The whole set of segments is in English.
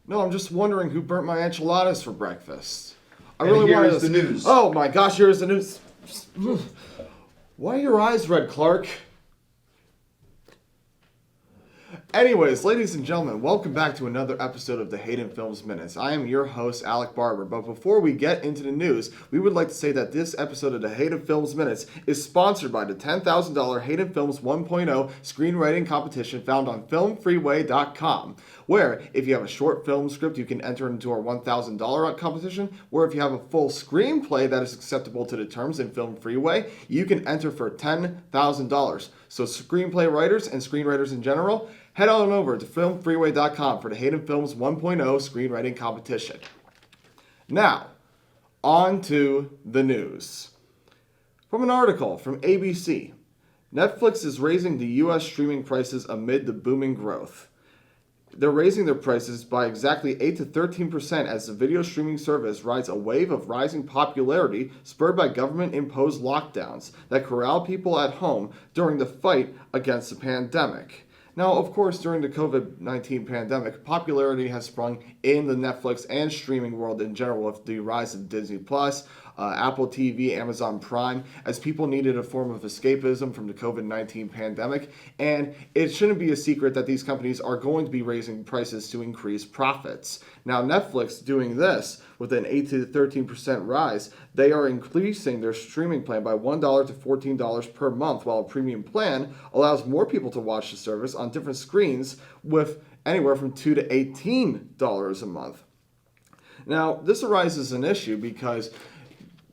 No, I'm just wondering who burnt my enchiladas for breakfast. I And really here wanted is the news. Oh my gosh, here's the news. Why are your eyes red, Clark? Anyways, ladies and gentlemen, welcome back to another episode of the Haydenfilms Minutes. I am your host, Alec Barber, but before we get into the news, we would like to say that this episode of the Haydenfilms Minutes is sponsored by the $10,000 Haydenfilms 1.0 screenwriting competition found on filmfreeway.com, where if you have a short film script, you can enter into our $1,000 competition, where if you have a full screenplay that is acceptable to the terms in Film Freeway, you can enter for $10,000. So screenplay writers and screenwriters in general, head on over to filmfreeway.com for the Haydenfilms 1.0 screenwriting competition. Now, on to the news. From an article from ABC, Netflix is raising the U.S. streaming prices amid the booming growth. They're raising their prices by exactly 8 to 13% as the video streaming service rides a wave of rising popularity spurred by government-imposed lockdowns that corral people at home during the fight against the pandemic. Now, of course, during the COVID-19 pandemic, popularity has sprung in the Netflix and streaming world in general with the rise of Disney+, Apple TV, Amazon Prime, as people needed a form of escapism from the COVID-19 pandemic. And it shouldn't be a secret that these companies are going to be raising prices to increase profits. Now, Netflix doing this with an 8 to 13% rise, they are increasing their streaming plan by $1 to $14 per month, while a premium plan allows more people to watch the service on different screens with anywhere from $2 to $18 a month. Now, this arises an issue because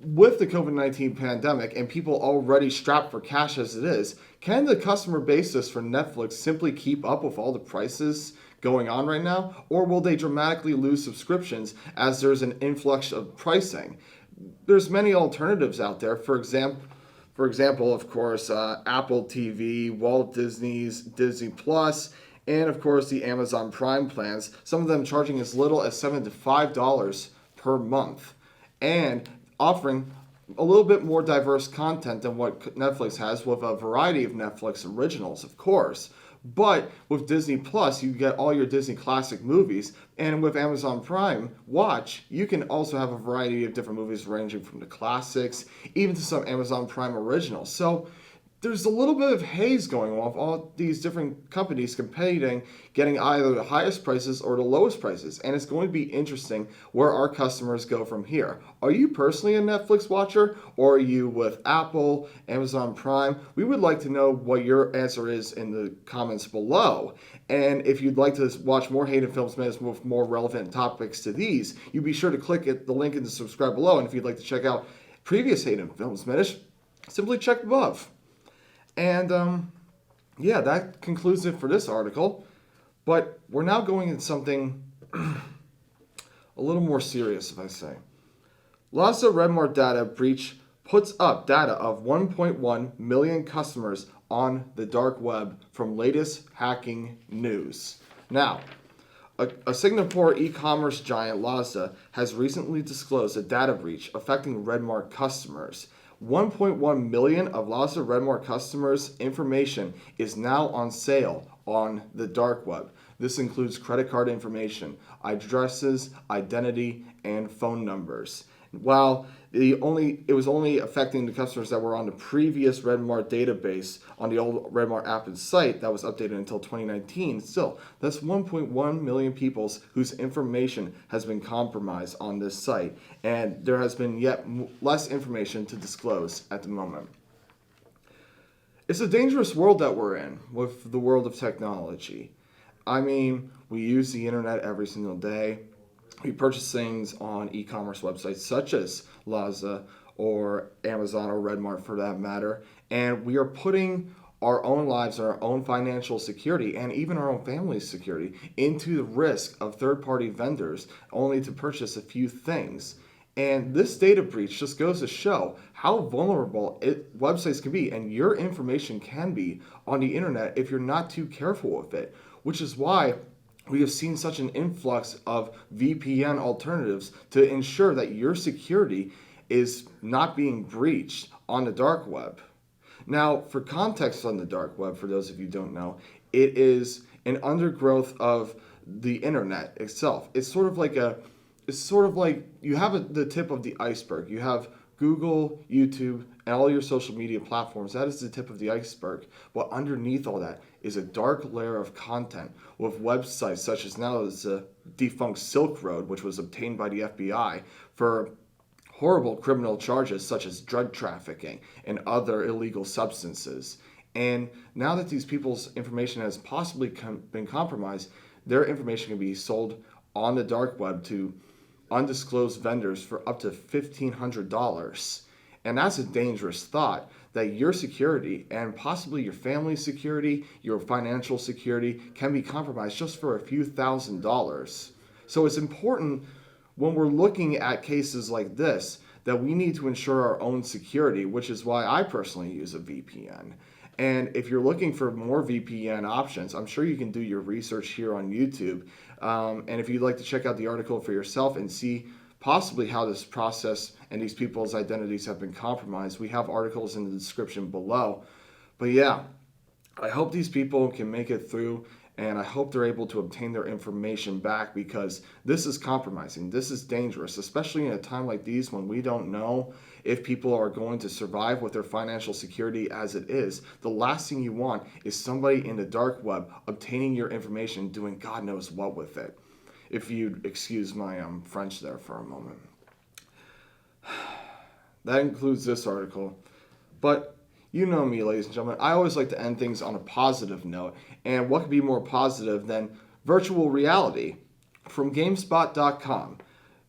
with the COVID-19 pandemic and people already strapped for cash as it is, can the customer basis for Netflix simply keep up with all the prices going on right now? Or will they dramatically lose subscriptions as there's an influx of pricing? There's many alternatives out there. For example, of course, Apple TV, Walt Disney's Disney Plus, and of course the Amazon Prime plans, some of them charging as little as $7 to $5 per month, and offering a little bit more diverse content than what Netflix has, with a variety of Netflix originals, of course. But with Disney Plus, you get all your Disney classic movies, and with Amazon Prime Watch, you can also have a variety of different movies ranging from the classics, even to some Amazon Prime originals. So there's a little bit of haze going on with all these different companies competing, getting either the highest prices or the lowest prices. And it's going to be interesting where our customers go from here. Are you personally a Netflix watcher, or are you with Apple, Amazon Prime? We would like to know what your answer is in the comments below. And if you'd like to watch more Haydenfilms Minutes with more relevant topics to these, you be sure to click the link in the subscribe below. And if you'd like to check out previous Haydenfilms Minutes, simply check above. And yeah, that concludes it for this article. But we're now going into something a little more serious, if I say. Lazada RedMart data breach puts up data of 1.1 million customers on the dark web from latest hacking news. Now, a Singapore e-commerce giant, Lazada, has recently disclosed a data breach affecting RedMart customers. 1.1 million of Lazada RedMart customers' information is now on sale on the dark web. This includes credit card information, addresses, identity, and phone numbers. While it was only affecting the customers that were on the previous RedMart database on the old RedMart app and site that was updated until 2019, still, that's 1.1 million people whose information has been compromised on this site, and there has been yet less information to disclose at the moment. It's a dangerous world that we're in with the world of technology. I mean, we use the internet every single day. We purchase things on e-commerce websites such as Lazada or Amazon or RedMart for that matter, and we are putting our own lives, our own financial security, and even our own family's security into the risk of third-party vendors only to purchase a few things. And this data breach just goes to show how vulnerable websites can be, and your information can be on the internet if you're not too careful with it, which is why we have seen such an influx of VPN alternatives to ensure that your security is not being breached on the dark web. Now, for context on the dark web, for those of you who don't know, it is an undergrowth of the internet itself. It's sort of like you have the tip of the iceberg. You have Google, YouTube, and all your social media platforms. That is the tip of the iceberg. But underneath all that is a dark layer of content with websites such as now the defunct Silk Road, which was obtained by the FBI for horrible criminal charges such as drug trafficking and other illegal substances. And now that these people's information has possibly been compromised, their information can be sold on the dark web to undisclosed vendors for up to $1,500. And that's a dangerous thought, that your security and possibly your family's security, your financial security can be compromised just for a few $1,000s. So it's important when we're looking at cases like this that we need to ensure our own security, which is why I personally use a VPN. And if you're looking for more VPN options, I'm sure you can do your research here on YouTube. And if you'd like to check out the article for yourself and see possibly how this process and these people's identities have been compromised, we have articles in the description below. But yeah, I hope these people can make it through, and I hope they're able to obtain their information back, because this is compromising. This is dangerous, especially in a time like these when we don't know if people are going to survive with their financial security as it is. The last thing you want is somebody in the dark web obtaining your information, doing God knows what with it. If you'd excuse my French there for a moment. That includes this article. But you know me, ladies and gentlemen, I always like to end things on a positive note. And what could be more positive than virtual reality? From GameSpot.com.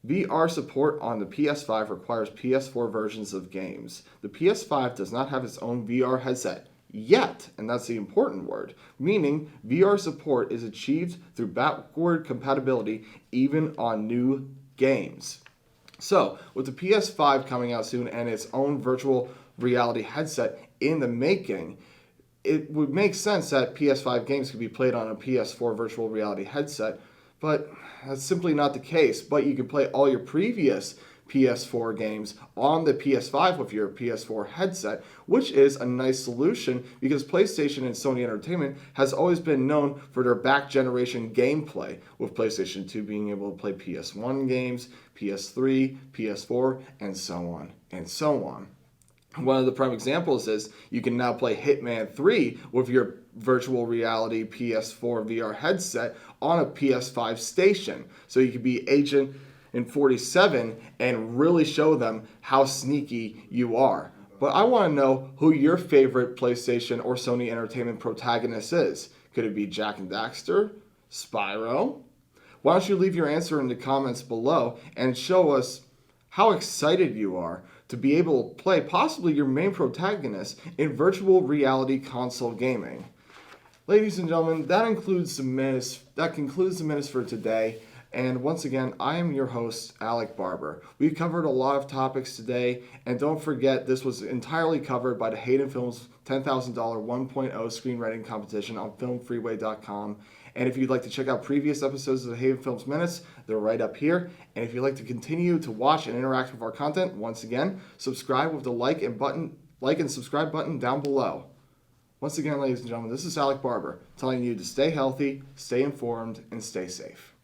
VR support on the PS5 requires PS4 versions of games. The PS5 does not have its own VR headset yet, and that's the important word, meaning VR support is achieved through backward compatibility even on new games. So, with the PS5 coming out soon and its own virtual reality headset in the making, it would make sense that PS5 games could be played on a PS4 virtual reality headset, but that's simply not the case. But you can play all your previous PS4 games on the PS5 with your PS4 headset, which is a nice solution because PlayStation and Sony Entertainment has always been known for their back generation gameplay, with PlayStation 2 being able to play PS1 games, PS3, PS4, and so on and so on. One of the prime examples is you can now play Hitman 3 with your virtual reality PS4 VR headset on a PS5 station. So you could be Agent in 47 and really show them how sneaky you are. But I want to know who your favorite PlayStation or Sony Entertainment protagonist is. Could it be Jak and Daxter? Spyro? Why don't you leave your answer in the comments below and show us how excited you are to be able to play possibly your main protagonist in virtual reality console gaming. Ladies and gentlemen, that concludes the minutes for today. And once again, I am your host, Alec Barber. We've covered a lot of topics today, and don't forget this was entirely covered by the Haydenfilms $10,000 1.0 screenwriting competition on filmfreeway.com. And if you'd like to check out previous episodes of the Haydenfilms Minutes, they're right up here. And if you'd like to continue to watch and interact with our content, once again, subscribe with the like and subscribe button down below. Once again, ladies and gentlemen, this is Alec Barber telling you to stay healthy, stay informed, and stay safe.